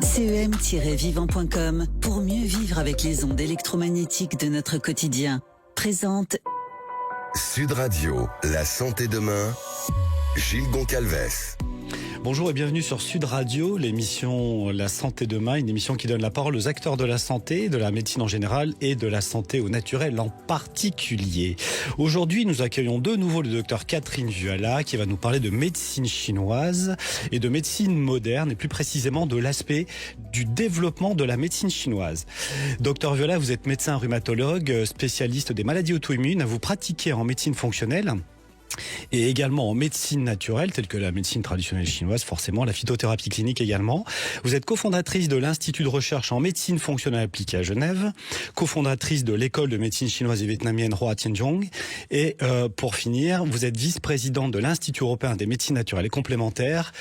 CEM-vivant.com pour mieux vivre avec les ondes électromagnétiques de notre quotidien. Présente Sud Radio, la santé demain, Gilles Goncalves. Bonjour et bienvenue sur Sud Radio, l'émission La Santé Demain, une émission qui donne la parole aux acteurs de la santé, de la médecine en général et de la santé au naturel en particulier. Aujourd'hui, nous accueillons de nouveau le docteur Catherine Vuala qui va nous parler de médecine chinoise et de médecine moderne et plus précisément de l'aspect du développement de la médecine chinoise. Docteur Vuala, vous êtes médecin rhumatologue, spécialiste des maladies auto-immunes, vous pratiquez en médecine fonctionnelle et également en médecine naturelle, telle que la médecine traditionnelle chinoise, forcément, la phytothérapie clinique également. Vous êtes cofondatrice de l'Institut de recherche en médecine fonctionnelle appliquée à Genève, cofondatrice de l'école de médecine chinoise et vietnamienne Hoa Tien Giong, et pour finir, vous êtes vice-présidente de l'Institut européen des médecines naturelles et complémentaires,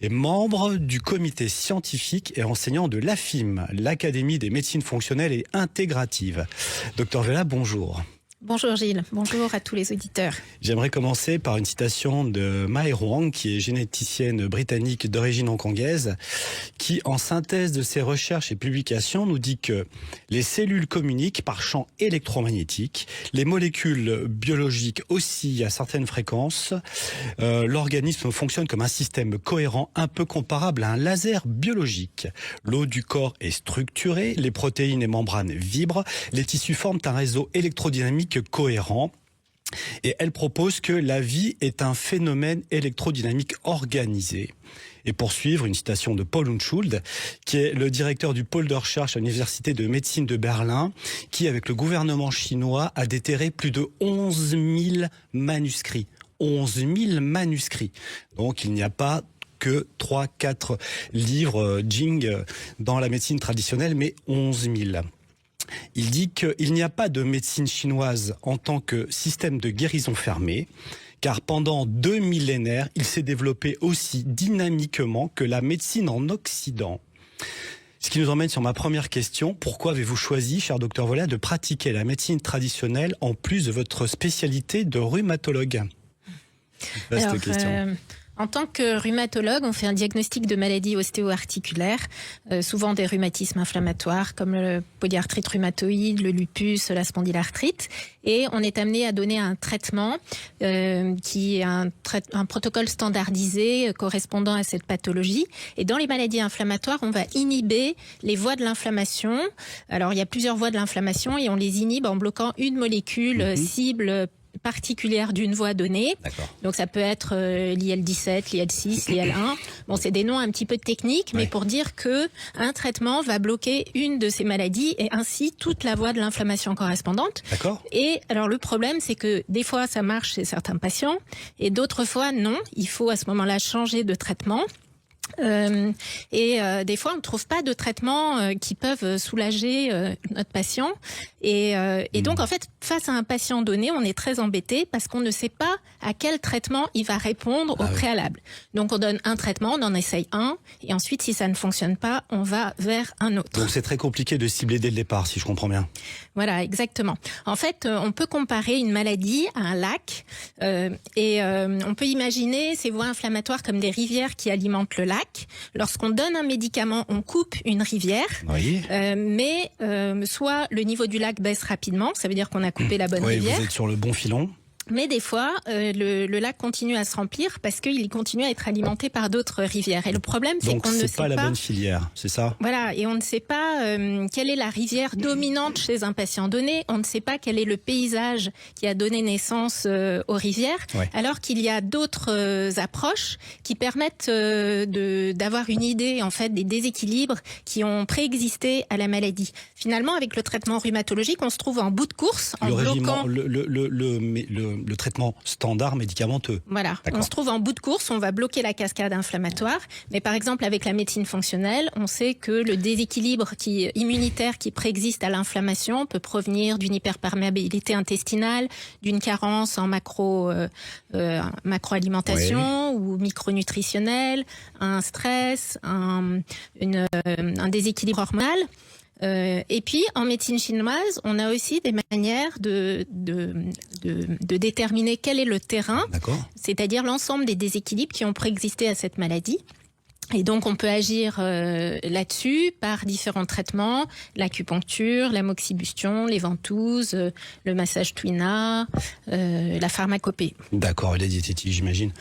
et membre du comité scientifique et enseignant de l'AFIM, l'Académie des médecines fonctionnelles et intégratives. Docteur Vuala, bonjour. Bonjour Gilles, bonjour à tous les auditeurs. J'aimerais commencer par une citation de Mai Huang, qui est généticienne britannique d'origine hongkongaise, qui, en synthèse de ses recherches et publications, nous dit que les cellules communiquent par champs électromagnétiques, les molécules biologiques oscillent à certaines fréquences, l'organisme fonctionne comme un système cohérent, un peu comparable à un laser biologique. L'eau du corps est structurée, les protéines et membranes vibrent, les tissus forment un réseau électrodynamique cohérent. Et elle propose que la vie est un phénomène électrodynamique organisé. Et pour suivre, une citation de Paul Unschuld, qui est le directeur du pôle de recherche à l'Université de médecine de Berlin, qui, avec le gouvernement chinois, a déterré plus de 11 000 manuscrits. 11 000 manuscrits. Donc il n'y a pas que 3-4 livres Jing dans la médecine traditionnelle, mais 11 000. Il dit qu'il n'y a pas de médecine chinoise en tant que système de guérison fermé, car pendant 2 millénaires, il s'est développé aussi dynamiquement que la médecine en Occident. Ce qui nous emmène sur ma première question. Pourquoi avez-vous choisi, cher docteur Vuala, de pratiquer la médecine traditionnelle en plus de votre spécialité de rhumatologue? Vaste question. En tant que rhumatologue, on fait un diagnostic de maladies ostéo-articulaires, souvent des rhumatismes inflammatoires comme le polyarthrite rhumatoïde, le lupus, la spondylarthrite. Et on est amené à donner un traitement qui est un protocole standardisé correspondant à cette pathologie. Et dans les maladies inflammatoires, on va inhiber les voies de l'inflammation. Alors, il y a plusieurs voies de l'inflammation et on les inhibe en bloquant une molécule cible particulière d'une voie donnée. Donc ça peut être l'IL-17, l'IL-6, l'IL-1. Bon, c'est des noms un petit peu techniques, mais pour dire que un traitement va bloquer une de ces maladies et ainsi toute la voie de l'inflammation correspondante. Et alors le problème, c'est que des fois ça marche chez certains patients et d'autres fois non. Il faut à ce moment-là changer de traitement. Des fois on ne trouve pas de traitements qui peuvent soulager notre patient et donc en fait face à un patient donné on est très embêté parce qu'on ne sait pas à quel traitement il va répondre au préalable. Donc on donne un traitement, on en essaye un et ensuite si ça ne fonctionne pas on va vers un autre. Donc c'est très compliqué de cibler dès le départ, si je comprends bien. Voilà, exactement. En fait on peut comparer une maladie à un lac on peut imaginer ces voies inflammatoires comme des rivières qui alimentent le lac. Lorsqu'on donne un médicament, on coupe une rivière, mais soit le niveau du lac baisse rapidement, ça veut dire qu'on a coupé la bonne rivière. Vous êtes sur le bon filon. Mais des fois, le lac continue à se remplir parce qu'il continue à être alimenté par d'autres rivières. Et le problème, c'est qu'on ne sait pas... Donc, c'est pas la bonne filière, c'est ça? Voilà, et on ne sait pas quelle est la rivière dominante chez un patient donné. On ne sait pas quel est le paysage qui a donné naissance aux rivières. Alors qu'il y a d'autres approches qui permettent d'avoir une idée, en fait, des déséquilibres qui ont préexisté à la maladie. Finalement, avec le traitement rhumatologique, on se trouve en bout de course en bloquant... Le traitement standard médicamenteux. Voilà, on se trouve en bout de course, on va bloquer la cascade inflammatoire. Mais par exemple, avec la médecine fonctionnelle, on sait que le déséquilibre immunitaire qui préexiste à l'inflammation peut provenir d'une hyperperméabilité intestinale, d'une carence en macroalimentation ou micronutritionnelle, un stress, un déséquilibre hormonal. Et puis, en médecine chinoise, on a aussi des manières de déterminer quel est le terrain, c'est-à-dire l'ensemble des déséquilibres qui ont préexisté à cette maladie. Et donc, on peut agir là-dessus par différents traitements, l'acupuncture, la moxibustion, les ventouses, le massage Twina, la pharmacopée. D'accord, et la diététique, j'imagine.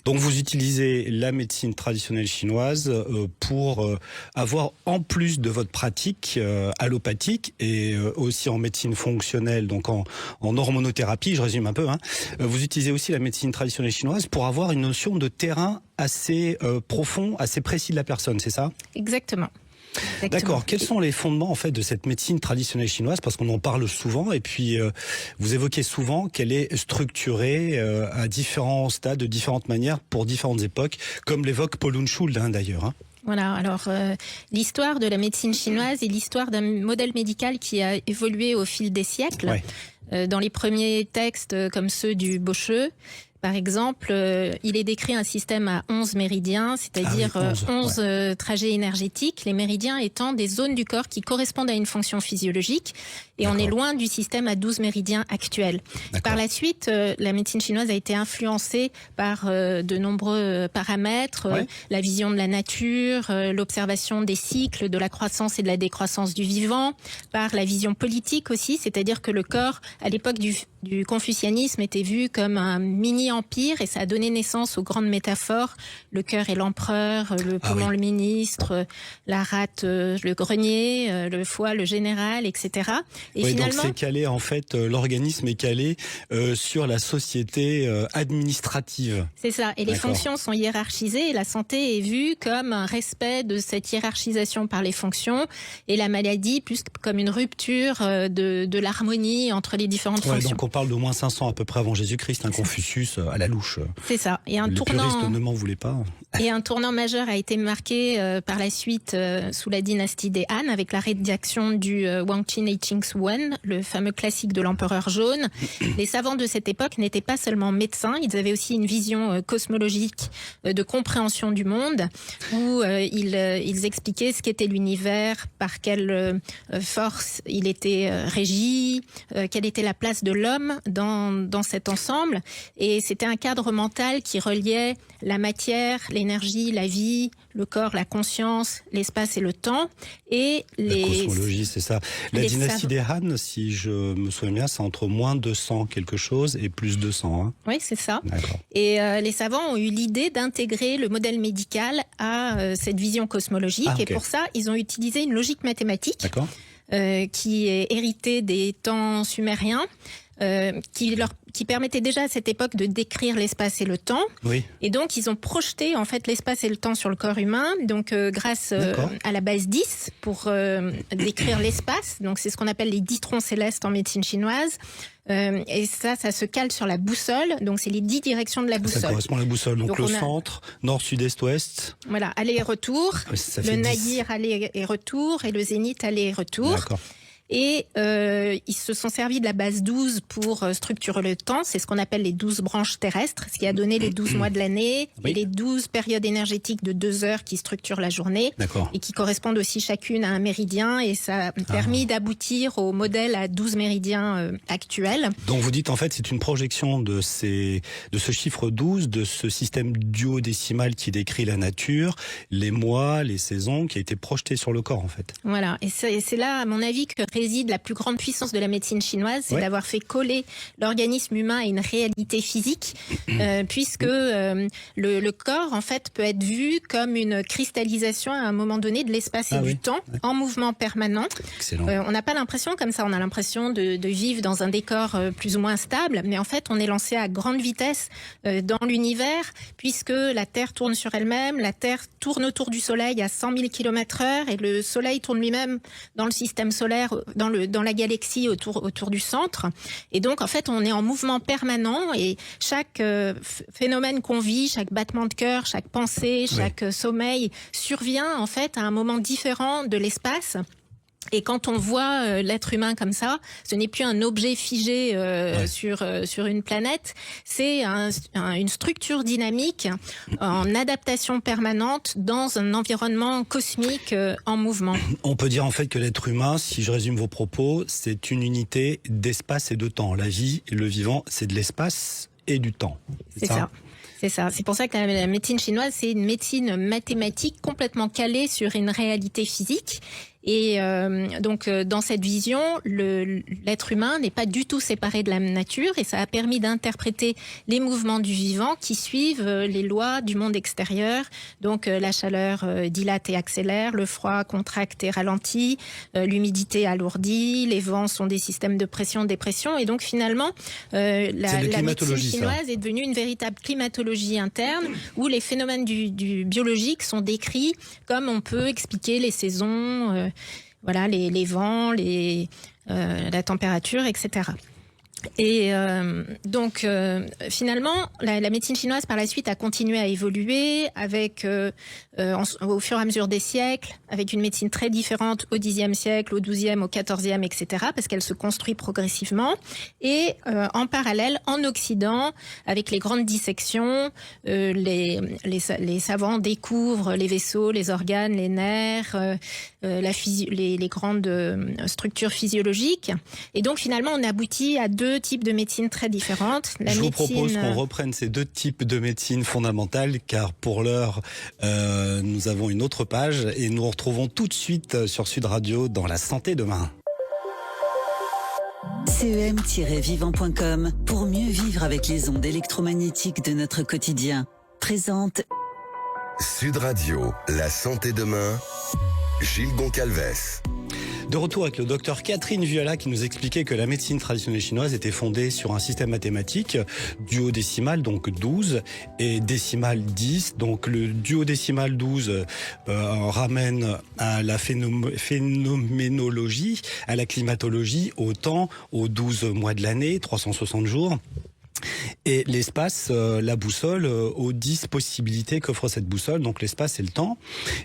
Donc, vous utilisez la médecine traditionnelle chinoise pour avoir, en plus de votre pratique allopathique et aussi en médecine fonctionnelle, donc en hormonothérapie, je résume un peu, vous utilisez aussi la médecine traditionnelle chinoise pour avoir une notion de terrain assez profond, assez précis de la personne, c'est ça ? Exactement. D'accord. Quels sont les fondements en fait de cette médecine traditionnelle chinoise ? Parce qu'on en parle souvent et puis vous évoquez souvent qu'elle est structurée à différents stades, de différentes manières, pour différentes époques, comme l'évoque Paul Hunschuld d'ailleurs. Voilà, alors l'histoire de la médecine chinoise est l'histoire d'un modèle médical qui a évolué au fil des siècles. Ouais. Dans les premiers textes comme ceux du Boscheux, par exemple, il est décrit un système à 11 méridiens, c'est-à-dire 11 trajets énergétiques, les méridiens étant des zones du corps qui correspondent à une fonction physiologique. Et on est loin du système à 12 méridiens actuel. Par la suite, la médecine chinoise a été influencée par de nombreux paramètres, la vision de la nature, l'observation des cycles de la croissance et de la décroissance du vivant, par la vision politique aussi, c'est-à-dire que le corps, à l'époque du confucianisme, était vu comme un mini-empire et ça a donné naissance aux grandes métaphores, le cœur et l'empereur, le poumon le ministre, la rate le grenier, le foie le général, etc. Et finalement, donc c'est calé, en fait, l'organisme est calé sur la société administrative. C'est ça, et les fonctions sont hiérarchisées et la santé est vue comme un respect de cette hiérarchisation par les fonctions et la maladie plus comme une rupture de l'harmonie entre les différentes fonctions. Donc on parle de moins 500 à peu près avant Jésus-Christ, Confucius à la louche. C'est ça. Et les puristes ne m'en voulaient pas. Et un tournant majeur a été marqué par la suite sous la dynastie des Han avec la rédaction du Wangqin et Qingsuan, le fameux classique de l'empereur jaune. Les savants de cette époque n'étaient pas seulement médecins, ils avaient aussi une vision cosmologique de compréhension du monde où ils expliquaient ce qu'était l'univers, par quelle force il était régi, quelle était la place de l'homme dans cet ensemble. Et c'était un cadre mental qui reliait la matière, l'énergie, la vie, le corps, la conscience, l'espace et le temps. Et la cosmologie, c'est ça. La dynastie des Han, si je me souviens bien, c'est entre moins 200 quelque chose et plus 200. Oui, c'est ça. D'accord. Et les savants ont eu l'idée d'intégrer le modèle médical à cette vision cosmologique. Et pour ça, ils ont utilisé une logique mathématique qui est héritée des temps sumériens. Qui permettait déjà à cette époque de décrire l'espace et le temps. Oui. Et donc, ils ont projeté en fait l'espace et le temps sur le corps humain, donc grâce à la base 10 pour décrire l'espace. Donc, c'est ce qu'on appelle les 10 troncs célestes en médecine chinoise. Et ça se cale sur la boussole. Donc, c'est les 10 directions de la boussole. Ça correspond à la boussole. Donc le centre, nord, sud, est, ouest. Voilà, aller et retour. Le nadir, aller et retour. Et le zénith, aller et retour. D'accord. Et ils se sont servis de la base 12 pour structurer le temps. C'est ce qu'on appelle les 12 branches terrestres, ce qui a donné les 12 mois de l'année et les 12 périodes énergétiques de 2 heures qui structurent la journée et qui correspondent aussi chacune à un méridien. Et ça a permis d'aboutir au modèle à 12 méridiens actuels. Donc vous dites en fait c'est une projection de ce chiffre 12, de ce système duodécimal qui décrit la nature, les mois, les saisons, qui a été projeté sur le corps en fait. Voilà, et c'est là à mon avis que réside la plus grande puissance de la médecine chinoise, c'est d'avoir fait coller l'organisme humain à une réalité physique, puisque le corps en fait peut être vu comme une cristallisation à un moment donné de l'espace et du temps en mouvement permanent. Excellent. On n'a pas l'impression comme ça, on a l'impression de vivre dans un décor plus ou moins stable, mais en fait on est lancé à grande vitesse dans l'univers, puisque la Terre tourne sur elle-même, la Terre tourne autour du Soleil à 100 000 km/h et le Soleil tourne lui-même dans le système solaire dans la galaxie autour du centre. Et donc, en fait, on est en mouvement permanent et chaque phénomène qu'on vit, chaque battement de cœur, chaque pensée, chaque sommeil survient, en fait, à un moment différent de l'espace. Et quand on voit l'être humain comme ça, ce n'est plus un objet figé sur une planète, c'est une structure dynamique en adaptation permanente dans un environnement cosmique en mouvement. On peut dire en fait que l'être humain, si je résume vos propos, c'est une unité d'espace et de temps. La vie, le vivant, c'est de l'espace et du temps. C'est ça. C'est ça. C'est pour ça que la médecine chinoise, c'est une médecine mathématique complètement calée sur une réalité physique. Et donc, dans cette vision, l'être humain n'est pas du tout séparé de la nature et ça a permis d'interpréter les mouvements du vivant qui suivent les lois du monde extérieur. Donc, la chaleur dilate et accélère, le froid contracte et ralentit, l'humidité alourdit, les vents sont des systèmes de pression-dépression. Et donc, finalement, la médecine chinoise est devenue une véritable climatologie interne où les phénomènes du biologique sont décrits comme on peut expliquer les saisons, voilà, les vents, la température, etc. Et donc, finalement, la médecine chinoise, par la suite, a continué à évoluer avec, au fur et à mesure des siècles, avec une médecine très différente au Xe siècle, au XIIe, au XIVe, etc., parce qu'elle se construit progressivement. Et en parallèle, en Occident, avec les grandes dissections, les savants découvrent les vaisseaux, les organes, les nerfs, les grandes structures physiologiques. Et donc, finalement, on aboutit à deux types de médecine très différentes. Je vous propose qu'on reprenne ces deux types de médecine fondamentales, car pour l'heure, nous avons une autre page et nous retrouvons tout de suite sur Sud Radio dans La Santé demain. CEM-vivant.com pour mieux vivre avec les ondes électromagnétiques de notre quotidien. Présente Sud Radio, La Santé demain, Gilles Goncalves. De retour avec le docteur Catherine Viola qui nous expliquait que la médecine traditionnelle chinoise était fondée sur un système mathématique duodécimal, donc 12, et décimal 10. Donc le duodécimal 12 ramène à la phénoménologie, à la climatologie, au temps, aux 12 mois de l'année, 360 jours. Et l'espace, la boussole, aux 10 possibilités qu'offre cette boussole. Donc l'espace et le temps.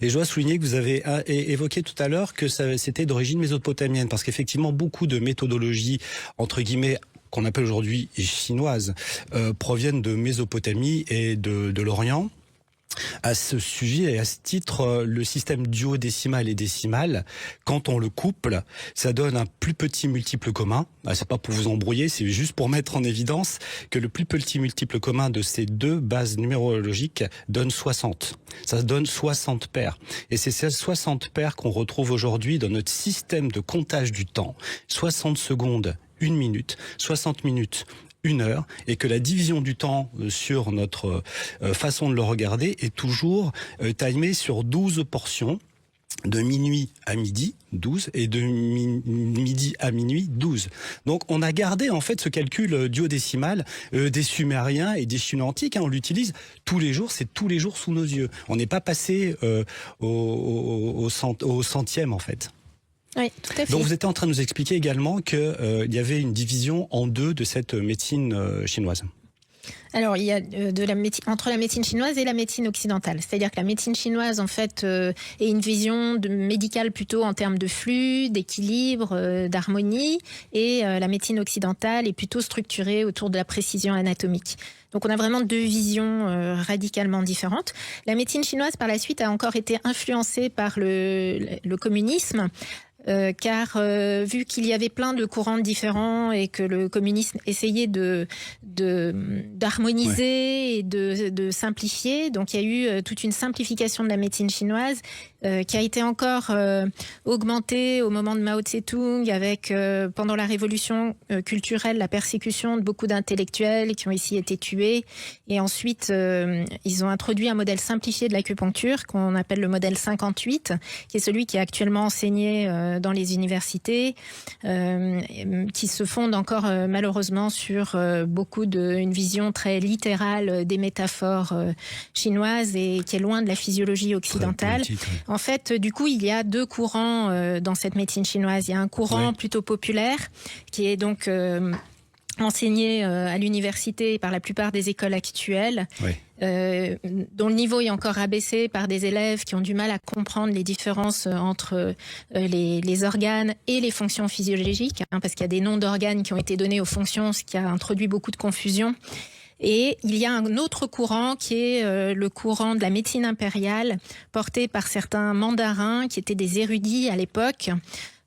Et je dois souligner que vous avez évoqué tout à l'heure que c'était d'origine mésopotamienne, parce qu'effectivement beaucoup de méthodologies, entre guillemets, qu'on appelle aujourd'hui chinoises, proviennent de Mésopotamie et de l'Orient. À ce sujet et à ce titre, le système duodécimal et décimal, quand on le couple, ça donne un plus petit multiple commun. C'est pas pour vous embrouiller, c'est juste pour mettre en évidence que le plus petit multiple commun de ces deux bases numérologiques donne 60. Ça donne 60 paires. Et c'est ces 60 paires qu'on retrouve aujourd'hui dans notre système de comptage du temps. 60 secondes, 1 minute, 60 minutes, 1 heure, et que la division du temps sur notre façon de le regarder est toujours timée sur 12 portions, de minuit à midi, 12, et de midi à minuit, 12. Donc on a gardé en fait ce calcul duodécimal des Sumériens et des Chinois antiques, on l'utilise tous les jours, c'est tous les jours sous nos yeux. On n'est pas passé au centième en fait. Oui, tout à fait. Donc vous étiez en train de nous expliquer également qu'il y avait une division en deux de cette médecine chinoise. Alors, il y a entre la médecine chinoise et la médecine occidentale. C'est-à-dire que la médecine chinoise, en fait, est une vision médicale plutôt en termes de flux, d'équilibre, d'harmonie. Et la médecine occidentale est plutôt structurée autour de la précision anatomique. Donc, on a vraiment deux visions radicalement différentes. La médecine chinoise, par la suite, a encore été influencée par le communisme. Car vu qu'il y avait plein de courants différents et que le communisme essayait d'harmoniser et de simplifier, donc il y a eu toute une simplification de la médecine chinoise qui a été encore augmentée au moment de Mao Tse-tung avec pendant la révolution culturelle la persécution de beaucoup d'intellectuels qui ont ici été tués, et ensuite ils ont introduit un modèle simplifié de l'acupuncture qu'on appelle le modèle 58, qui est celui qui est actuellement enseigné dans les universités, qui se fonde encore malheureusement sur beaucoup une vision très littérale des métaphores chinoises et qui est loin de la physiologie occidentale. En fait, du coup, il y a deux courants dans cette médecine chinoise. Il y a un courant plutôt populaire qui est donc enseigné à l'université par la plupart des écoles actuelles. Dont le niveau est encore abaissé par des élèves qui ont du mal à comprendre les différences entre les organes et les fonctions physiologiques, parce qu'il y a des noms d'organes qui ont été donnés aux fonctions, ce qui a introduit beaucoup de confusion. Et il y a un autre courant qui est le courant de la médecine impériale, porté par certains mandarins qui étaient des érudits à l'époque,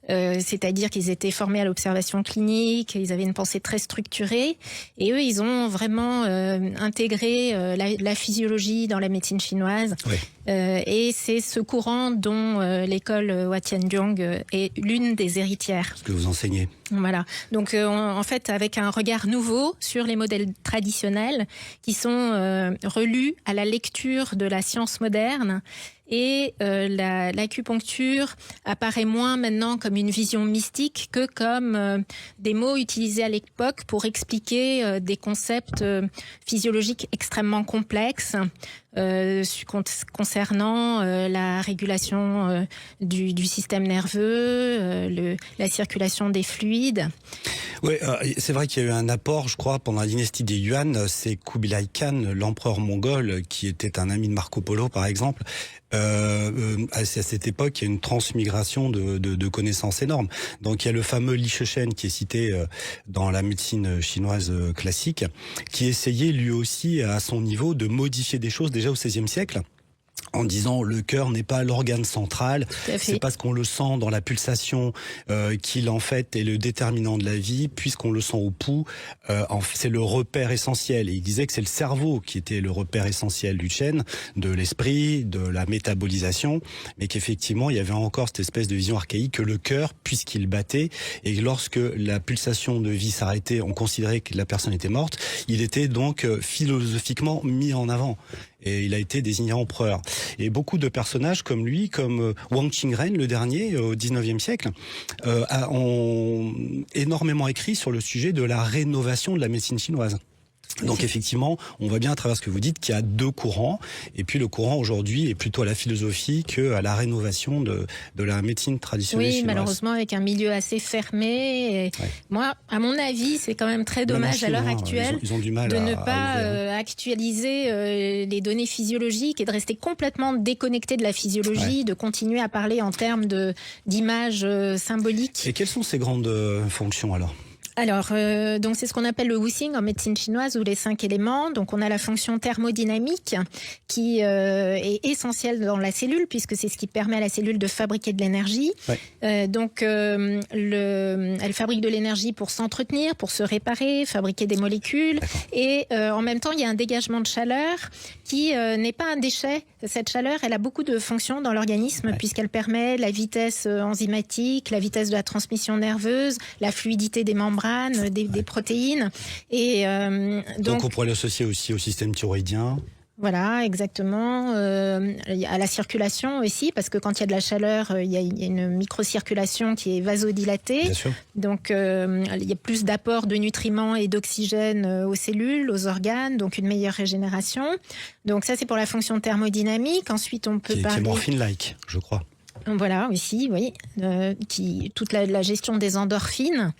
c'est-à-dire qu'ils étaient formés à l'observation clinique, ils avaient une pensée très structurée, et eux, ils ont vraiment intégré la physiologie dans la médecine chinoise. Oui. Et c'est ce courant dont l'école Hua Tianzhong est l'une des héritières. Ce que vous enseignez. Voilà. Donc, en fait, avec un regard nouveau sur les modèles traditionnels qui sont relus à la lecture de la science moderne. Et l'acupuncture apparaît moins maintenant comme une vision mystique que comme des mots utilisés à l'époque pour expliquer des concepts physiologiques extrêmement complexes concernant la régulation du système nerveux, la circulation des fluides. Oui, c'est vrai qu'il y a eu un apport, je crois, pendant la dynastie des Yuan. C'est Kubilai Khan, l'empereur mongol, qui était un ami de Marco Polo, par exemple. À cette époque, il y a une transmigration de connaissances énormes. Donc, il y a le fameux Li Sheshen qui est cité dans la médecine chinoise classique, qui essayait lui aussi, à son niveau, de modifier des choses déjà au XVIe siècle. En disant le cœur n'est pas l'organe central, c'est parce qu'on le sent dans la pulsation qu'il en fait est le déterminant de la vie, puisqu'on le sent au pouls, c'est le repère essentiel. Et il disait que c'est le cerveau qui était le repère essentiel du chêne, de l'esprit, de la métabolisation, mais qu'effectivement il y avait encore cette espèce de vision archaïque que le cœur, puisqu'il battait, et lorsque la pulsation de vie s'arrêtait, on considérait que la personne était morte. Il était donc philosophiquement mis en avant. Et il a été désigné empereur. Et beaucoup de personnages comme lui, comme Wang Qingren, le dernier, au XIXe siècle, ont énormément écrit sur le sujet de la rénovation de la médecine chinoise. Donc effectivement, on voit bien à travers ce que vous dites qu'il y a deux courants, et puis le courant aujourd'hui est plutôt à la philosophie qu'à la rénovation de la médecine traditionnelle chinoise. Malheureusement avec un milieu assez fermé. Et moi, à mon avis, c'est quand même très dommage à l'heure actuelle ils ont du mal de ne pas actualiser les données physiologiques et de rester complètement déconnecté de la physiologie, de continuer à parler en termes d'images symboliques. Et quelles sont ces grandes fonctions alors ? Alors, donc c'est ce qu'on appelle le Wuxing en médecine chinoise, ou les 5 éléments. Donc, on a la fonction thermodynamique qui est essentielle dans la cellule, puisque c'est ce qui permet à la cellule de fabriquer de l'énergie. Donc, elle fabrique de l'énergie pour s'entretenir, pour se réparer, fabriquer des molécules. Et en même temps, il y a un dégagement de chaleur qui n'est pas un déchet. Cette chaleur, elle a beaucoup de fonctions dans l'organisme, puisqu'elle permet la vitesse enzymatique, la vitesse de la transmission nerveuse, la fluidité des membranes, des protéines. Et donc on pourrait l'associer aussi au système thyroïdien. Voilà, exactement. À la circulation aussi, parce que quand il y a de la chaleur, il y a une microcirculation qui est vasodilatée. Bien sûr. Donc, il y a plus d'apport de nutriments et d'oxygène aux cellules, aux organes, donc une meilleure régénération. Donc ça, c'est pour la fonction thermodynamique. Ensuite, on peut parler... Qui est morphine-like, je crois. Voilà, aussi, oui. Toute la gestion des endorphines.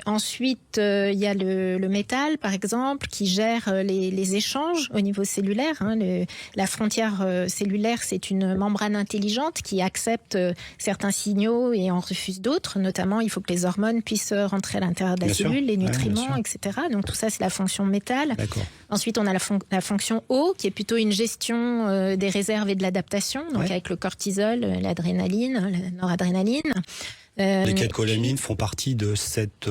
Ensuite, il y a le métal, par exemple, qui gère les échanges au niveau cellulaire. La frontière cellulaire, c'est une membrane intelligente qui accepte certains signaux et en refuse d'autres. Notamment, il faut que les hormones puissent rentrer à l'intérieur de la cellule, les nutriments, etc. Donc tout ça, c'est la fonction métal. Ensuite, on a la fonction eau, qui est plutôt une gestion des réserves et de l'adaptation, donc avec le cortisol, l'adrénaline, la noradrénaline. Les catécholamines font partie de cette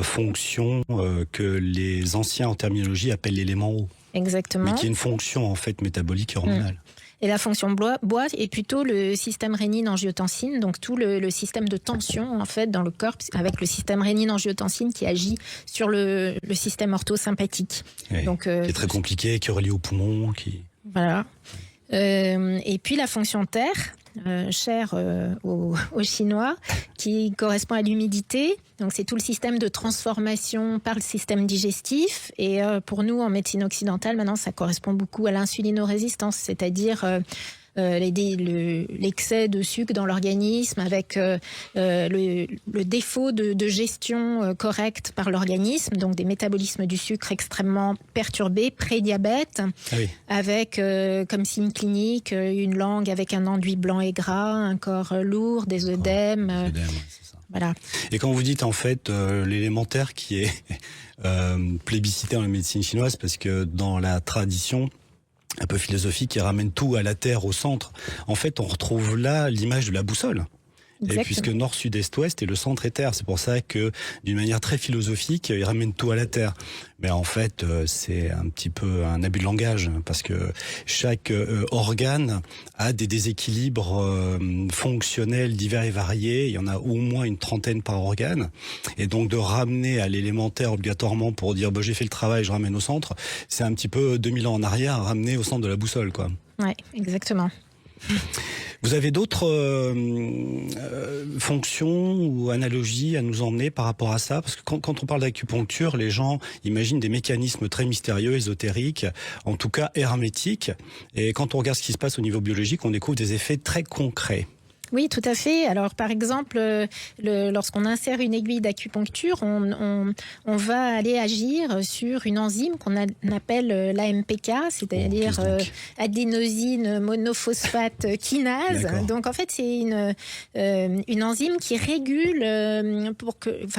fonction que les anciens en terminologie appellent l'élément eau. Exactement. Mais qui est une fonction en fait métabolique et hormonale. Et la fonction bois est plutôt le système rénine-angiotensine, donc tout le système de tension en fait dans le corps, avec le système rénine-angiotensine qui agit sur le système orthosympathique. Donc, qui est très compliqué, qui est relié au poumon. Voilà. Et puis la fonction terre, chère aux Chinois, qui correspond à l'humidité. Donc c'est tout le système de transformation par le système digestif. Et pour nous, en médecine occidentale, maintenant, ça correspond beaucoup à l'insulinorésistance, c'est-à-dire l'excès de sucre dans l'organisme avec le défaut de gestion correcte par l'organisme, donc des métabolismes du sucre extrêmement perturbés, pré-diabète, avec comme signe clinique une langue avec un enduit blanc et gras, un corps lourd, des œdèmes. Voilà. Et quand vous dites en fait l'élémentaire qui est plébiscité dans la médecine chinoise, parce que dans la tradition un peu philosophique qui ramène tout à la terre, au centre, en fait on retrouve là l'image de la boussole. Et puisque nord, sud, est, ouest, et le centre est terre. C'est pour ça que, d'une manière très philosophique, il ramène tout à la terre. Mais en fait, c'est un petit peu un abus de langage, parce que chaque organe a des déséquilibres fonctionnels divers et variés. Il y en a au moins une trentaine par organe. Et donc, de ramener à l'élémentaire obligatoirement pour dire j'ai fait le travail, je ramène au centre, c'est un petit peu 2000 ans en arrière à ramener au centre de la boussole, quoi. Ouais, exactement. Vous avez d'autres fonctions ou analogies à nous emmener par rapport à ça? Parce que quand on parle d'acupuncture, les gens imaginent des mécanismes très mystérieux, ésotériques, en tout cas hermétiques. Et quand on regarde ce qui se passe au niveau biologique, on découvre des effets très concrets. Oui, tout à fait. Alors, par exemple, lorsqu'on insère une aiguille d'acupuncture, on va aller agir sur une enzyme qu'on appelle l'AMPK, c'est-à-dire adénosine monophosphate kinase. D'accord. Donc, en fait, c'est une enzyme qui régule,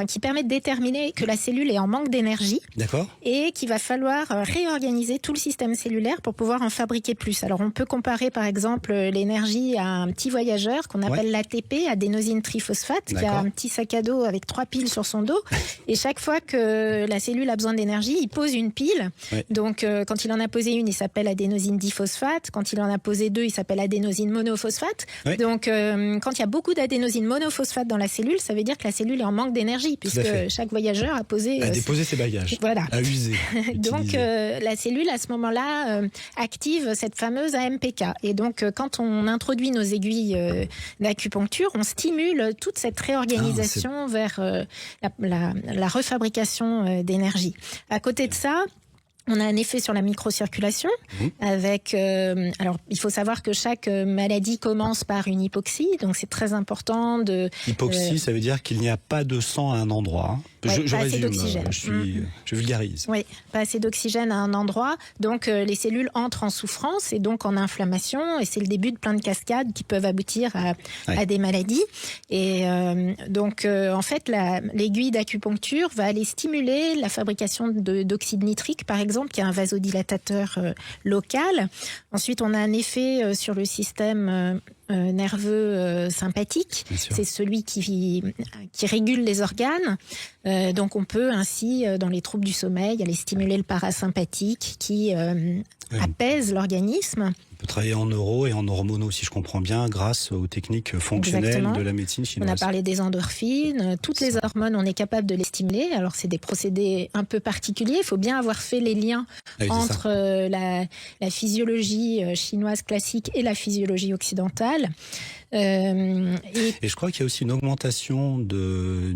qui permet de déterminer que la cellule est en manque d'énergie. D'accord. Et qu'il va falloir réorganiser tout le système cellulaire pour pouvoir en fabriquer plus. Alors, on peut comparer, par exemple, l'énergie à un petit voyageur qu'on appelle l'ATP, adénosine triphosphate, qui a un petit sac à dos avec 3 piles sur son dos. Et chaque fois que la cellule a besoin d'énergie, il pose une pile. Ouais. Donc, quand il en a posé une, il s'appelle adénosine diphosphate. Quand il en a posé 2, il s'appelle adénosine monophosphate. Ouais. Donc, quand il y a beaucoup d'adénosine monophosphate dans la cellule, ça veut dire que la cellule est en manque d'énergie, puisque chaque voyageur a déposé ses bagages, a usé. Donc, la cellule, à ce moment-là, active cette fameuse AMPK. Et donc, quand on introduit nos aiguilles d'acupuncture, on stimule toute cette réorganisation vers la refabrication d'énergie. À côté de ça, on a un effet sur la microcirculation avec... alors, il faut savoir que chaque maladie commence par une hypoxie, donc c'est très important de... Hypoxie, ça veut dire qu'il n'y a pas de sang à un endroit. Je pas résume, assez d'oxygène. Je vulgarise. Oui, pas assez d'oxygène à un endroit, donc les cellules entrent en souffrance et donc en inflammation, et c'est le début de plein de cascades qui peuvent aboutir à des maladies. Et donc, en fait, l'aiguille d'acupuncture va aller stimuler la fabrication d'oxyde nitrique, par exemple, qui est un vasodilatateur local. Ensuite, on a un effet sur le système nerveux sympathique. C'est celui qui régule les organes. Donc, on peut ainsi, dans les troubles du sommeil, aller stimuler le parasympathique qui apaise l'organisme. On peut travailler en neuro et en hormonaux, si je comprends bien, grâce aux techniques fonctionnelles de la médecine chinoise. On a parlé des endorphines. Toutes les hormones, on est capable de les stimuler. Alors, c'est des procédés un peu particuliers. Il faut bien avoir fait les liens entre la physiologie chinoise classique et la physiologie occidentale. Et je crois qu'il y a aussi une augmentation de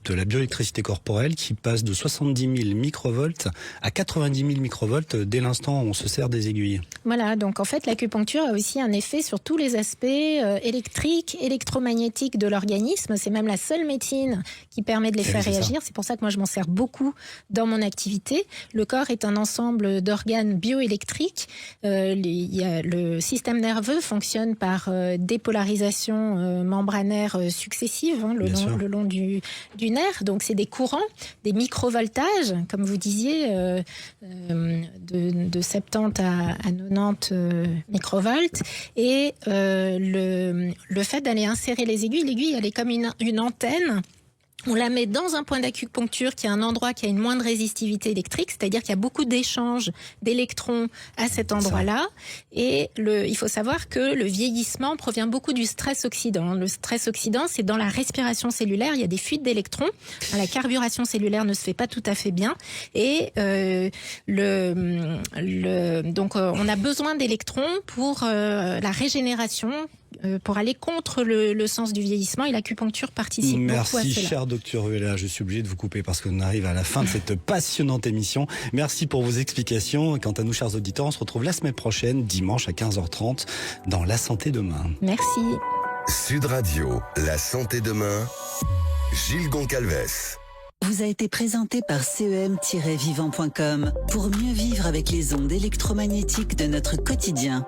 la bioélectricité corporelle qui passe de 70 000 microvolts à 90 000 microvolts dès l'instant où on se sert des aiguilles. Voilà, donc en fait l'acupuncture a aussi un effet sur tous les aspects électriques, électromagnétiques de l'organisme. C'est même la seule médecine qui permet de les faire réagir. C'est pour ça que moi je m'en sers beaucoup dans mon activité. Le corps est un ensemble d'organes bioélectriques. Le système nerveux fonctionne par dépolarisation membranaire successive le long du nerf. Donc c'est des courants, des microvoltages, comme vous disiez, de 70 à 90 microvolts. Et le fait d'aller insérer les aiguilles, l'aiguille elle est comme une antenne. On la met dans un point d'acupuncture qui est un endroit qui a une moindre résistivité électrique, c'est-à-dire qu'il y a beaucoup d'échanges d'électrons à cet endroit-là. Et il faut savoir que le vieillissement provient beaucoup du stress oxydant. Le stress oxydant, c'est dans la respiration cellulaire, il y a des fuites d'électrons. La carburation cellulaire ne se fait pas tout à fait bien. Et donc on a besoin d'électrons pour la régénération, pour aller contre le sens du vieillissement, et l'acupuncture participe beaucoup à cela. Merci, cher docteur Ruella. Je suis obligé de vous couper parce qu'on arrive à la fin de cette passionnante émission. Merci pour vos explications. Quant à nous, chers auditeurs, on se retrouve la semaine prochaine, dimanche à 15h30, dans La Santé Demain. Merci. Sud Radio, La Santé Demain, Gilles Goncalves. Vous a été présenté par CEM-vivant.com pour mieux vivre avec les ondes électromagnétiques de notre quotidien.